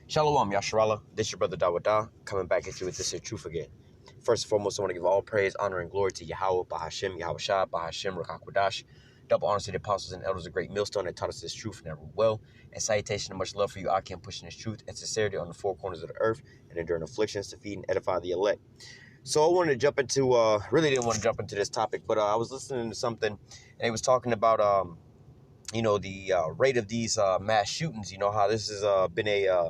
Shalom, Yasharallah. This your brother Dawada, coming back at you with this here truth again. First and foremost, I want to give all praise, honor, and glory to Yahweh, Bahashem, Yahweh Shah, Bahashem, Rakakwadash. Double honors to the apostles and elders of Great Millstone that taught us this truth and that rule well. And salutation and much love for you, I can pushing this truth and sincerity on the four corners of the earth and enduring afflictions to feed and edify the elect. So I wanted to jump into, really didn't want to jump into this topic, but I was listening to something and it was talking about, the rate of these mass shootings. You know, how this has been a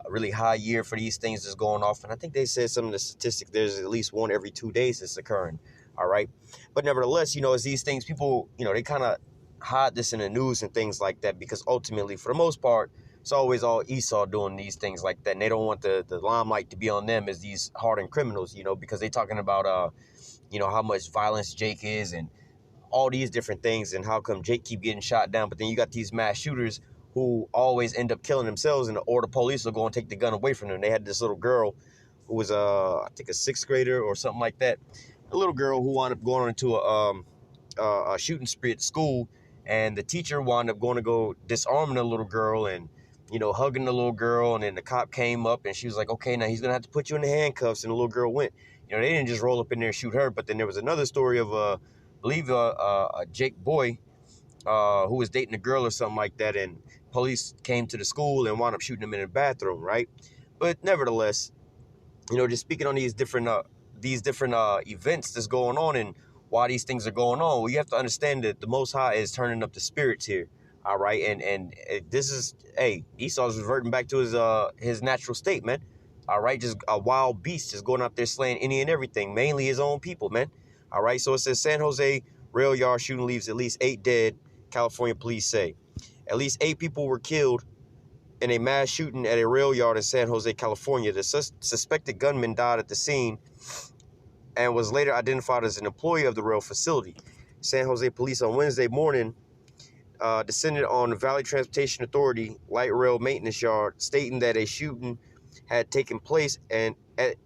really high year for these things that's going off. And I think they said some of the statistics, there's at least one every 2 days that's occurring. All right. But nevertheless, as these things, people, they kind of hide this in the news and things like that, because ultimately, for the most part, it's always all Esau doing these things like that. And they don't want the limelight to be on them as these hardened criminals, because they talking about, how much violence Jake is and all these different things and how come Jake keep getting shot down. But then you got these mass shooters who always end up killing themselves, or the police will go and take the gun away from them. They had this little girl who was, I think, a sixth grader or something like that. A little girl who wound up going into a shooting spree at school, and the teacher wound up going to go disarming the little girl and, hugging the little girl. And then the cop came up and she was like, okay, now he's going to have to put you in the handcuffs. And the little girl went. They didn't just roll up in there and shoot her. But then there was another story of, I believe, a Jake boy who was dating a girl or something like that. And police came to the school and wound up shooting him in the bathroom, right? But nevertheless, just speaking on these different events that's going on and why these things are going on, well, you have to understand that the Most High is turning up the spirits here, all right? And this is, Esau's reverting back to his natural state, man, all right? Just a wild beast just going out there slaying any and everything, mainly his own people, man, all right? So it says San Jose rail yard shooting leaves at least 8 dead, California police say. At least 8 people were killed in a mass shooting at a rail yard in San Jose, California. The suspected gunman died at the scene and was later identified as an employee of the rail facility. San Jose police on Wednesday morning descended on the Valley Transportation Authority light rail maintenance yard, stating that a shooting had taken place and that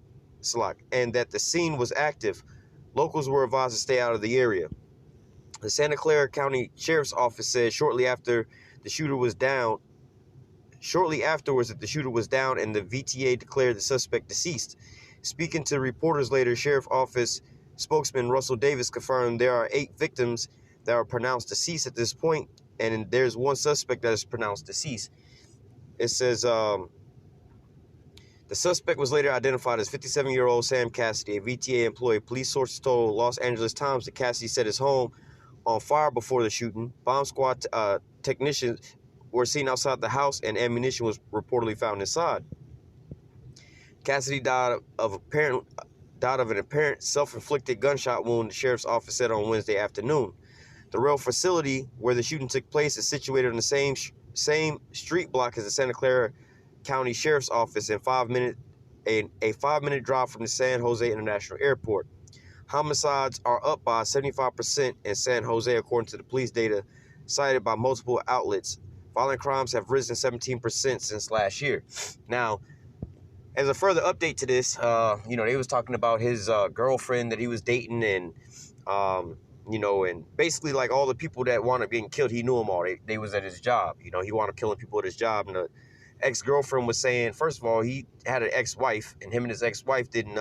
the scene was active. Locals were advised to stay out of the area. The Santa Clara County Sheriff's Office said shortly afterwards that the shooter was down, and the VTA declared the suspect deceased. Speaking to reporters later, Sheriff Office spokesman Russell Davis confirmed there are 8 victims that are pronounced deceased at this point, and there's one suspect that is pronounced deceased. It says the suspect was later identified as 57-year-old Sam Cassidy, a VTA employee. Police sources told Los Angeles Times that Cassidy set his home on fire before the shooting. Bomb squad technicians were seen outside the house, and ammunition was reportedly found inside. Cassidy died of an apparent self-inflicted gunshot wound, the sheriff's office said on Wednesday afternoon. The rail facility where the shooting took place is situated on the same street block as the Santa Clara County Sheriff's Office, and a 5-minute drive from the San Jose International Airport. Homicides are up by 75% in San Jose, according to the police data cited by multiple outlets. Violent crimes have risen 17% since last year. Now, as a further update to this, they was talking about his girlfriend that he was dating, and and basically like all the people that wound up getting killed, he knew them all. They was at his job. He wound up killing people at his job. And the ex-girlfriend was saying, first of all, he had an ex-wife, and him and his ex-wife didn't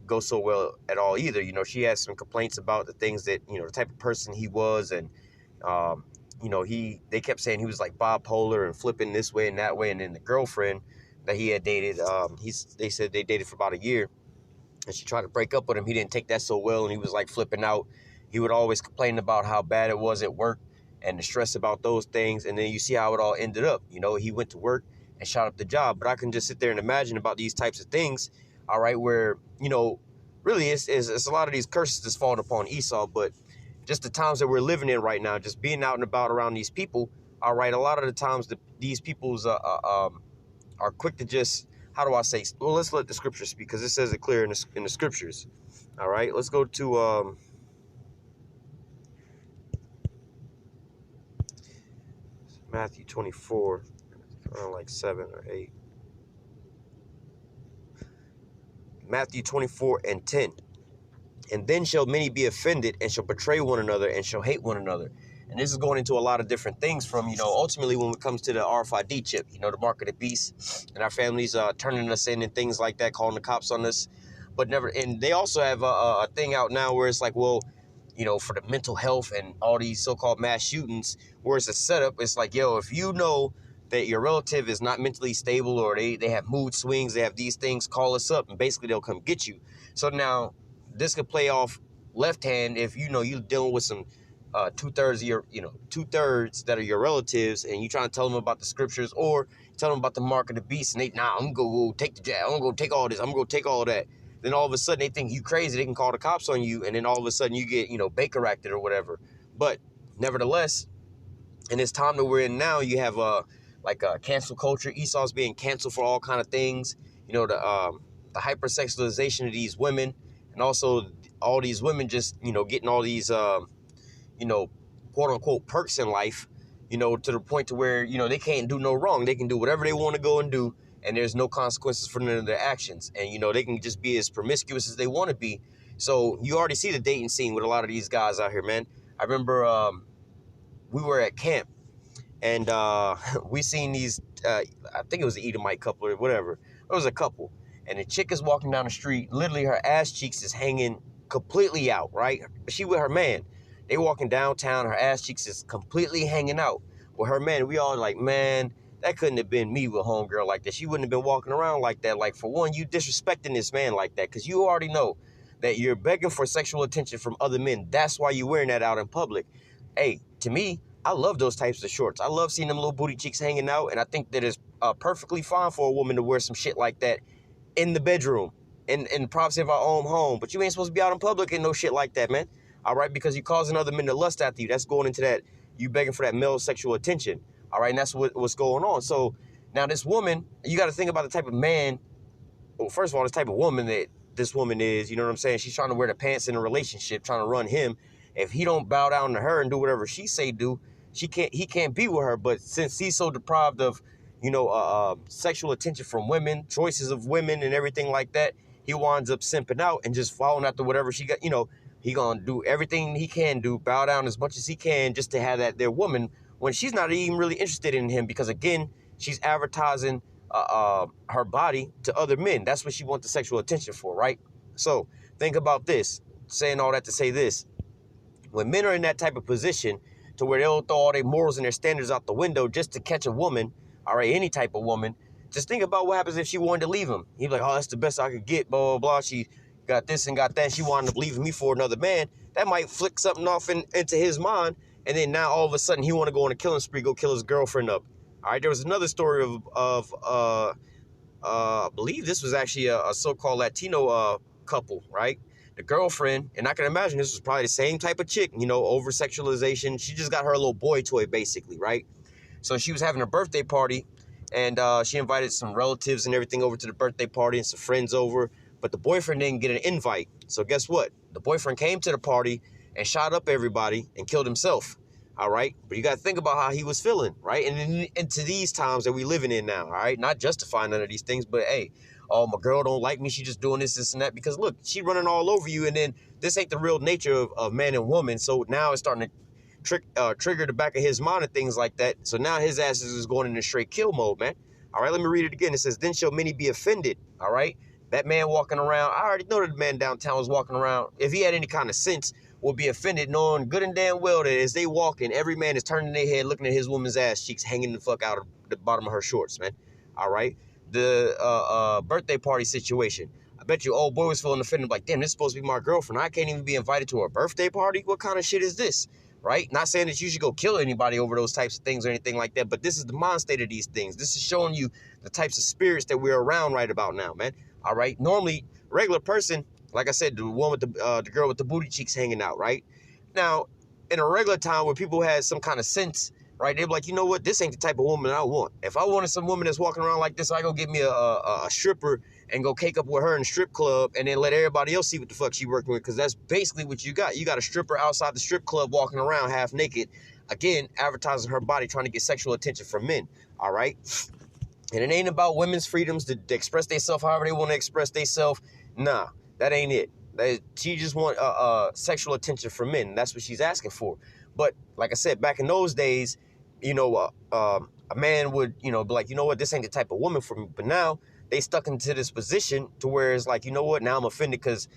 go so well at all either. She had some complaints about the things that, the type of person he was, and they kept saying he was like bipolar and flipping this way and that way. And then the girlfriend that he had dated, they said they dated for about a year, and she tried to break up with him. He didn't take that so well, and he was like flipping out. He would always complain about how bad it was at work and the stress about those things. And then you see how it all ended up. He went to work and shot up the job. But I can just sit there and imagine about these types of things, all right, where, really it's a lot of these curses that's falling upon Esau. But just the times that we're living in right now, just being out and about around these people, all right, a lot of the times these people's are quick to just, how do I say? Well, let's let the scriptures speak, because it says it clear in the scriptures. All right, let's go to Matthew 24, around like 7 or 8. Matthew 24:10. And then shall many be offended, and shall betray one another, and shall hate one another. And this is going into a lot of different things from, ultimately when it comes to the RFID chip, the mark of the beast, and our families turning us in and things like that, calling the cops on us. But never, and they also have a thing out now where it's like, well, for the mental health and all these so-called mass shootings, where it's a setup, it's like, yo, if you know that your relative is not mentally stable or they have mood swings, they have these things, call us up, and basically they'll come get you. So now this could play off left hand if, you're dealing with some two-thirds of your, two-thirds that are your relatives, and you trying to tell them about the scriptures or tell them about the mark of the beast, and I'm going to go take the jab, I'm going to go take all this, I'm going to take all that. Then all of a sudden they think you crazy, they can call the cops on you, and then all of a sudden you get, Baker acted or whatever. But nevertheless, in this time that we're in now, you have cancel culture. Esau's being canceled for all kind of things. The hypersexualization of these women, and also all these women just, getting all these, quote unquote perks in life, to the point to where, they can't do no wrong. They can do whatever they want to go and do, and there's no consequences for none of their actions. And, they can just be as promiscuous as they want to be. So you already see the dating scene with a lot of these guys out here, man. I remember we were at camp, and we seen these, I think it was an Edomite couple or whatever. It was a couple. And the chick is walking down the street. Literally, her ass cheeks is hanging completely out, right? She with her man. They walking downtown. Her ass cheeks is completely hanging out with her man. We all like, man, that couldn't have been me with homegirl like that. She wouldn't have been walking around like that. Like, for one, you disrespecting this man like that, because you already know that you're begging for sexual attention from other men. That's why you're wearing that out in public. Hey, to me, I love those types of shorts. I love seeing them little booty cheeks hanging out, and I think that it's perfectly fine for a woman to wear some shit like that in the bedroom, in the privacy of our own home. But you ain't supposed to be out in public in no shit like that, man. All right, because you're causing other men to lust after you. That's going into that, you begging for that male sexual attention. All right, and that's what's going on. So now this woman, you got to think about the type of man, well, first of all, this type of woman that this woman is, you know what I'm saying? She's trying to wear the pants in a relationship, trying to run him. If he don't bow down to her and do whatever she say do, he can't be with her. But since he's so deprived of, sexual attention from women, choices of women and everything like that, he winds up simping out and just following after whatever she got. He gonna do everything he can do, bow down as much as he can just to have that their woman, when she's not even really interested in him, because again, she's advertising her body to other men. That's what she wants the sexual attention for, right? So think about this, saying all that to say this. When men are in that type of position to where they'll throw all their morals and their standards out the window just to catch a woman, all right, any type of woman, just think about what happens if she wanted to leave him. He'd be like, oh, that's the best I could get, blah, blah, blah. She got this and got that. She wanted to leave me for another man. That might flick something off into his mind. And then now all of a sudden he want to go on a killing spree, go kill his girlfriend up. All right, there was another story of I believe this was actually a so-called Latino couple, right? The girlfriend, and I can imagine this was probably the same type of chick, over sexualization. She just got her little boy toy, basically, right? So she was having a birthday party, and she invited some relatives and everything over to the birthday party and some friends over, but the boyfriend didn't get an invite. So guess what? The boyfriend came to the party and shot up everybody and killed himself, all right? But you got to think about how he was feeling, right? And into these times that we living in now, all right? Not justifying none of these things, but hey, oh, my girl don't like me, she just doing this and that, because look, she running all over you, and then this ain't the real nature of man and woman, so now it's starting to trigger the back of his mind and things like that. So now his ass is going into straight kill mode, man. All right, let me read it again. It says, then shall many be offended, all right? That man walking around, I already know that the man downtown was walking around, if he had any kind of sense, would be offended knowing good and damn well that as they walking, every man is turning their head looking at his woman's ass cheeks hanging the fuck out of the bottom of her shorts, man. All right? The birthday party situation. I bet you old boy was feeling offended, like, damn, this is supposed to be my girlfriend. I can't even be invited to a birthday party? What kind of shit is this? Right? Not saying that you should go kill anybody over those types of things or anything like that, but this is the mind state of these things. This is showing you the types of spirits that we're around right about now, man. All right? Normally, regular person, like I said, the one with the girl with the booty cheeks hanging out, right? Now, in a regular time where people had some kind of sense, right, they'd be like, you know what, this ain't the type of woman I want. If I wanted some woman that's walking around like this, I go get me a stripper and go cake up with her in the strip club and then let everybody else see what the fuck she working with, because that's basically what you got. You got a stripper outside the strip club walking around half naked, again, advertising her body, trying to get sexual attention from men, all right? And it ain't about women's freedoms to express themselves however they want to express themselves. Nah, that ain't it. She just want sexual attention from men. That's what she's asking for. But like I said, back in those days, you know, a man would, you know, be like, you know what, this ain't the type of woman for me. But now they stuck into this position to where it's like, you know what, now I'm offended because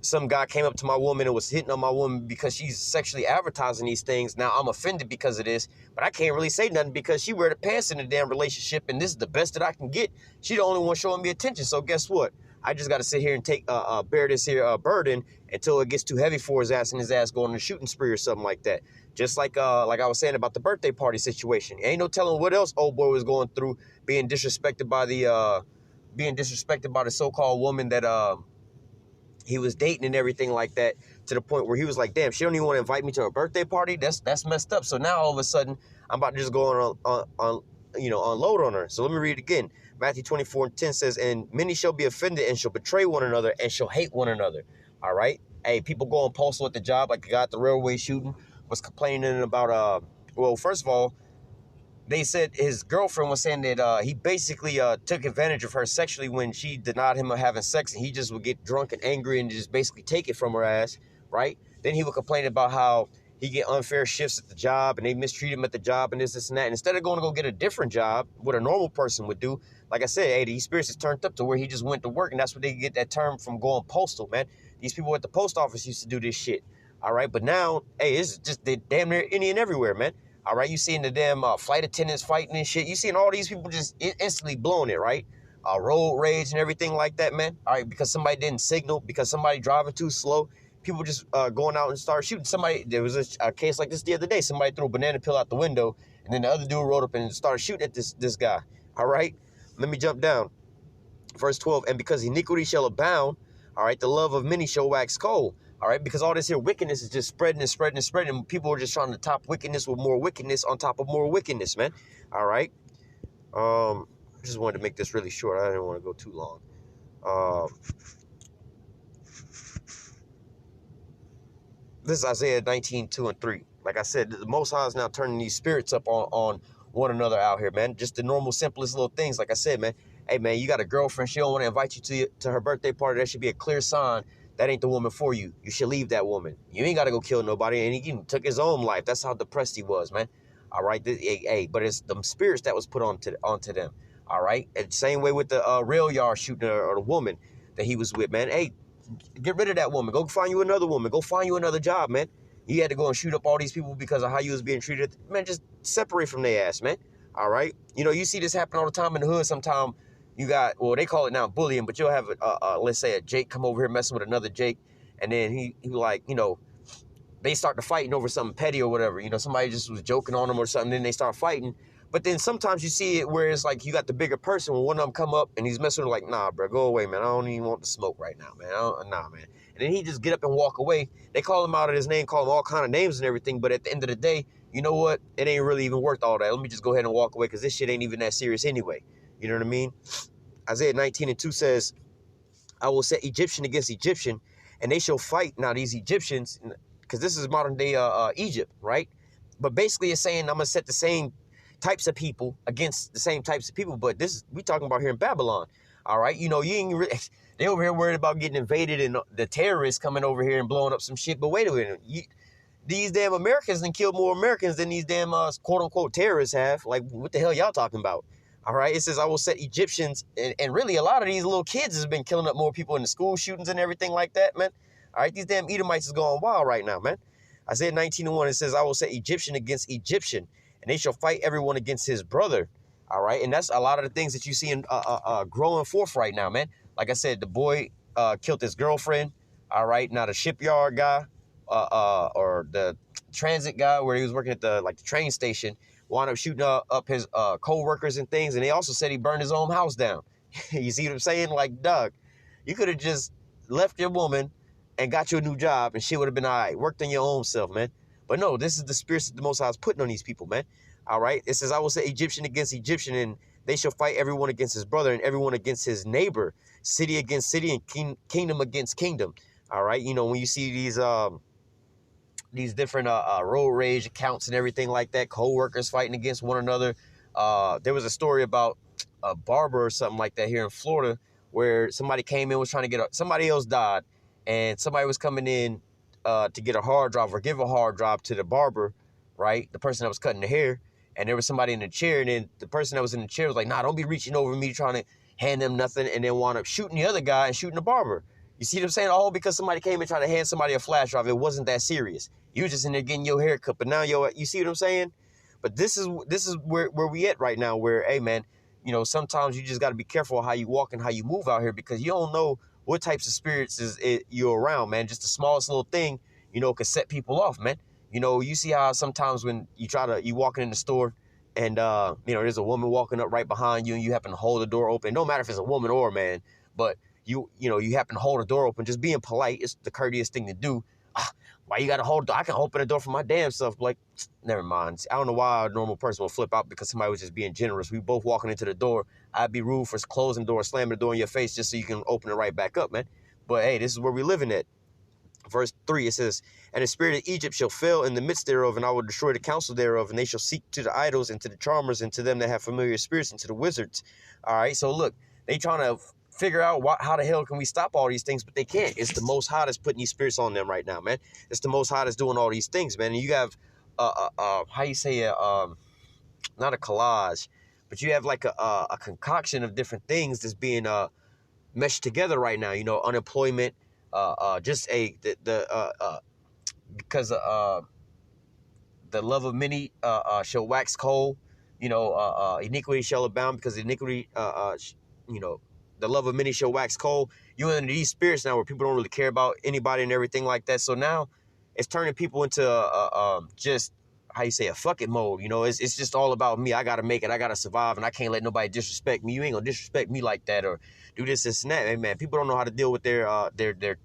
some guy came up to my woman and was hitting on my woman because she's sexually advertising these things. Now I'm offended because of this, but I can't really say nothing because she wear the pants in the damn relationship, and this is the best that I can get. She the only one showing me attention. So guess what? I just got to sit here and take bear this here burden until it gets too heavy for his ass and his ass going on a shooting spree or something like that. Just like I was saying about the birthday party situation. Ain't no telling what else old boy was going through, being disrespected by the so-called woman that he was dating and everything like that, to the point where he was like, damn, she don't even want to invite me to her birthday party. That's messed up. So now all of a sudden I'm about to just go on unload on her. So let me read it again. Matthew 24:10 says, and many shall be offended and shall betray one another and shall hate one another. All right. Hey, people going postal at the job, like the guy at the railway shooting was complaining about well, first of all, they said his girlfriend was saying that he basically took advantage of her sexually when she denied him of having sex, and he just would get drunk and angry and just basically take it from her ass, right? Then he would complain about how he get unfair shifts at the job and they mistreat him at the job and this and that. And instead of going to go get a different job, what a normal person would do, like I said, hey, these spirits is turned up to where he just went to work, and that's where they get that term from going postal, man. These people at the post office used to do this shit, all right? But now, hey, it's just they damn near Indian everywhere, man. All right, you seeing the damn flight attendants fighting and shit. You seeing all these people just instantly blowing it, right? Road rage and everything like that, man. All right, because somebody didn't signal, because somebody driving too slow. People just going out and start shooting. There was a case like this the other day. Somebody threw a banana peel out the window, and then the other dude rode up and started shooting at this guy. All right, let me jump down. Verse 12, and because iniquity shall abound, all right, the love of many shall wax cold. All right, because all this here wickedness is just spreading and spreading and spreading. And people are just trying to top wickedness with more wickedness on top of more wickedness, man. All right. I just wanted to make this really short. I didn't want to go too long. This is Isaiah 19:2-3. Like I said, the Most High is now turning these spirits up on one another out here, man. Just the normal, simplest little things. Like I said, man. Hey, man, you got a girlfriend. She don't want to invite you to her birthday party. That should be a clear sign that ain't the woman for you. You should leave that woman. You ain't got to go kill nobody. And he even took his own life. That's how depressed he was, man. All right. Hey, but it's the spirits that was put onto them. All right. And same way with the rail yard shooting or the woman that he was with, man. Hey, get rid of that woman. Go find you another woman. Go find you another job, man. You had to go and shoot up all these people because of how you was being treated. Man, just separate from their ass, man. All right. You know, you see this happen all the time in the hood. Sometimes you got, well, they call it now bullying, but you'll have, let's say a Jake come over here messing with another Jake. And then he like, you know, they start to fighting over something petty or whatever. You know, somebody just was joking on them or something. Then they start fighting. But then sometimes you see it where it's like you got the bigger person when one of them come up and he's messing with like, nah, bro, go away, man. I don't even want to smoke right now, man. Nah, man. And then he just get up and walk away. They call him out of his name, call him all kind of names and everything. But at the end of the day, you know what? It ain't really even worth all that. Let me just go ahead and walk away because this shit ain't even that serious anyway. You know what I mean? Isaiah 19:2 says, I will set Egyptian against Egyptian, and they shall fight. Now, these Egyptians, because this is modern day Egypt, right? But basically it's saying I'm going to set the same types of people against the same types of people. But this is, we talking about here in Babylon. All right. You know, you ain't really, they over here worried about getting invaded and the terrorists coming over here and blowing up some shit. But wait a minute. These damn Americans done killed more Americans than these damn quote unquote terrorists have. Like, what the hell y'all talking about? All right. It says, I will set Egyptians. And really, a lot of these little kids has been killing up more people in the school shootings and everything like that, man. All right. These damn Edomites is going wild right now, man. Isaiah 19:1, it says, I will set Egyptian against Egyptian, and they shall fight everyone against his brother. All right. And that's a lot of the things that you see in growing forth right now, man. Like I said, the boy killed his girlfriend. All right. Now the shipyard guy or the transit guy where he was working at the train station wound up shooting up his co-workers and things. And they also said he burned his own house down. You see what I'm saying? Like, Doug, you could have just left your woman and got you a new job and shit would have been all right. Worked on your own self, man. But no, this is the spirits that the Most High is putting on these people, man. All right. It says, I will set Egyptian against Egyptian, and they shall fight everyone against his brother and everyone against his neighbor, city against city and kingdom against kingdom. All right. You know, when you see these different road rage accounts and everything like that, co-workers fighting against one another. There was a story about a barber or something like that here in Florida where somebody came in, was trying to get somebody else died, and somebody was coming in to get a hard drive or give a hard drive to the barber right? The person that was cutting the hair, and there was somebody in the chair, and then the person that was in the chair was like, nah, don't be reaching over me trying to hand them nothing, and then wound up shooting the other guy and shooting the barber. You see what I'm saying? All because somebody came and tried to hand somebody a flash drive. It wasn't that serious. You were just in there getting your hair cut, but now you see what I'm saying? But this is where we at right now, where, hey, man, you know, sometimes you just got to be careful how you walk and how you move out here, because you don't know what types of spirits you're around, man. Just the smallest little thing, you know, could set people off, man. You know, you see how sometimes when you walking in the store and, you know, there's a woman walking up right behind you and you happen to hold the door open. No matter if it's a woman or a man, but you happen to hold the door open. Just being polite is the courteous thing to do. Why you got to hold the door? I can open the door for my damn self. Like, never mind. I don't know why a normal person will flip out because somebody was just being generous. We both walking into the door. I'd be rude for closing the door, slamming the door in your face just so you can open it right back up, man. But, hey, this is where we living at. Verse 3, it says, and the spirit of Egypt shall fail in the midst thereof, and I will destroy the counsel thereof, and they shall seek to the idols and to the charmers and to them that have familiar spirits and to the wizards. All right, so look, they trying to figure out how the hell can we stop all these things, but they can't. It's the Most High that's putting these spirits on them right now, man. It's the Most High that's doing all these things, man. And you have, how you say it, not a collage, but you have like a concoction of different things that's being meshed together right now. You know, unemployment, just because the love of many shall wax cold. You know, iniquity shall abound because iniquity, you know, the love of many shall wax cold. You into these spirits now where people don't really care about anybody and everything like that. So now it's turning people into just, how you say, a fuck it mode. You know, it's just all about me. I got to make it. I got to survive, and I can't let nobody disrespect me. You ain't going to disrespect me like that or do this and that. Hey, man, people don't know how to deal with their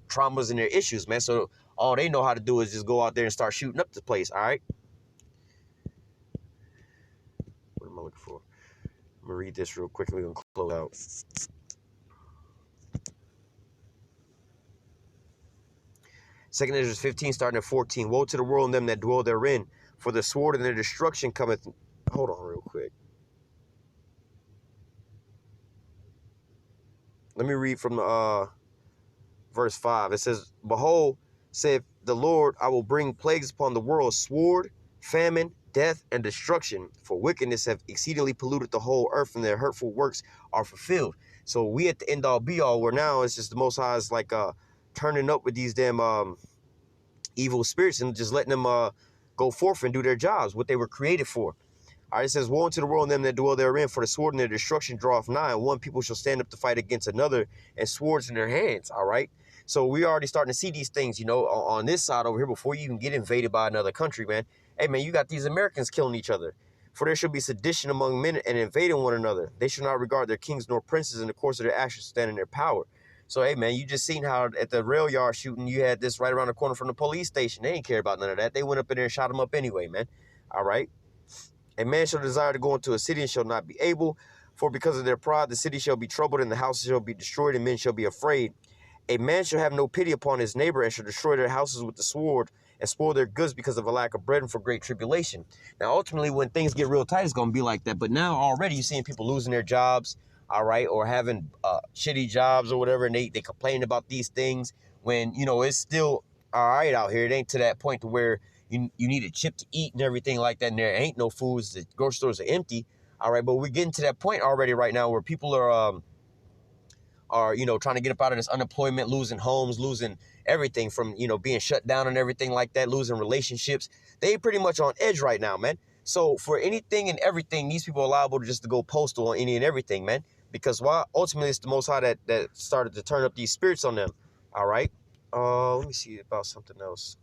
traumas and their issues, man. So all they know how to do is just go out there and start shooting up the place, all right? What am I looking for? I'm going to read this real quick and we're going to close out. 2 Ezra 15, starting at 14. Woe to the world and them that dwell therein, for the sword and their destruction cometh. Hold on real quick. Let me read from verse 5. It says, behold, saith the Lord, I will bring plagues upon the world, sword, famine, death, and destruction. For wickedness have exceedingly polluted the whole earth, and their hurtful works are fulfilled. So we at the end all be all, where now it's just the Most High is like turning up with these damn evil spirits and just letting them go forth and do their jobs, what they were created for. All right, it says, woe unto the world and them that dwell therein, for the sword and their destruction draweth nigh, and one people shall stand up to fight against another, and swords in their hands. All right, so we already starting to see these things, you know, on this side over here before you even get invaded by another country, man. Hey, man, you got these Americans killing each other. For there shall be sedition among men and invading one another. They shall not regard their kings nor princes, in the course of their actions stand in their power. So, hey, man, you just seen how at the rail yard shooting, you had this right around the corner from the police station. They didn't care about none of that. They went up in there and shot them up anyway, man. All right. A man shall desire to go into a city and shall not be able, for because of their pride the city shall be troubled, and the houses shall be destroyed, and men shall be afraid. A man shall have no pity upon his neighbor, and shall destroy their houses with the sword, and spoil their goods because of a lack of bread and for great tribulation. Now, ultimately, when things get real tight, it's going to be like that. But now already you're seeing people losing their jobs, all right, or having shitty jobs or whatever, and they complain about these things when, you know, it's still all right out here. It ain't to that point to where you need a chip to eat and everything like that, and there ain't no foods. The grocery stores are empty, all right, but we're getting to that point already right now where people are, you know, trying to get up out of this unemployment, losing homes, losing everything from, you know, being shut down and everything like that, losing relationships. They pretty much on edge right now, man. So for anything and everything, these people are liable to just to go postal on any and everything, man. Because why? Ultimately, it's the Most High that started to turn up these spirits on them. All right. Let me see about something else.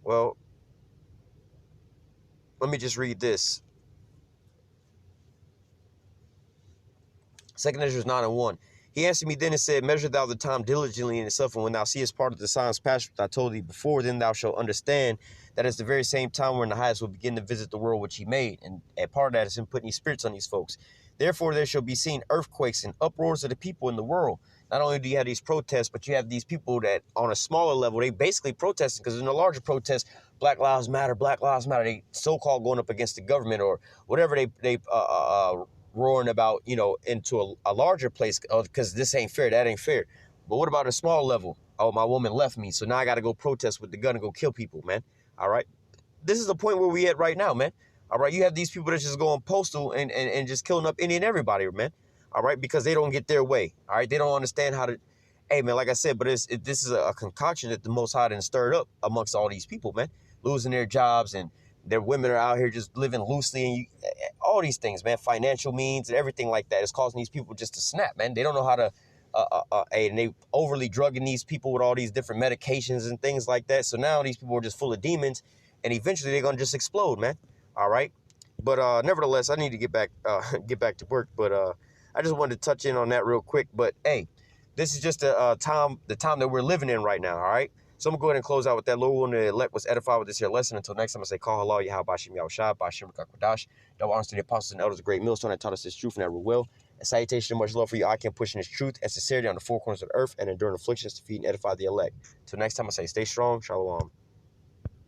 Well, let me just read this. 2 Ezra 9:1. He answered me then and said, measure thou the time diligently in itself, and when thou seest part of the signs past which I told thee before, then thou shalt understand that it's the very same time when the highest will begin to visit the world which he made. And part of that is him putting these spirits on these folks. Therefore there shall be seen earthquakes and uproars of the people in the world. Not only do you have these protests, but you have these people that on a smaller level, they basically protesting, because in a larger protest, Black Lives Matter, they so-called going up against the government or whatever they roaring about, you know, into a larger place, because this ain't fair, that ain't fair. But what about a small level? Oh, my woman left me, so now I got to go protest with the gun and go kill people, man. All right. This is the point where we at right now, man. All right. You have these people that just going postal and just killing up any and everybody, man. All right. Because they don't get their way. All right. They don't understand how to. Hey, man, like I said, but this is a concoction that the Most High done stirred up amongst all these people, man. Losing their jobs and their women are out here just living loosely and all these things, man. Financial means and everything like that is causing these people just to snap, man. They don't know how to. And they overly drugging these people with all these different medications and things like that. So now these people are just full of demons, and eventually they're gonna just explode, man. All right, but nevertheless, I need to get back to work. But I just wanted to touch in on that real quick. But hey, this is just the time that we're living in right now. All right. So I'm going to go ahead and close out with that. Lord willing, the elect was edified with this here lesson. Until next time, I say, call halal, Yahweh, Bashim, Yahweh Shah, Bashim, Rakakwadash. Double honors to the apostles and elders, a great millstone that taught us this truth and never will. And salutation and much love for you. I can pushing this truth and sincerity on the four corners of the earth and enduring afflictions to feed and edify the elect. Till next time, I say, stay strong. Shalom.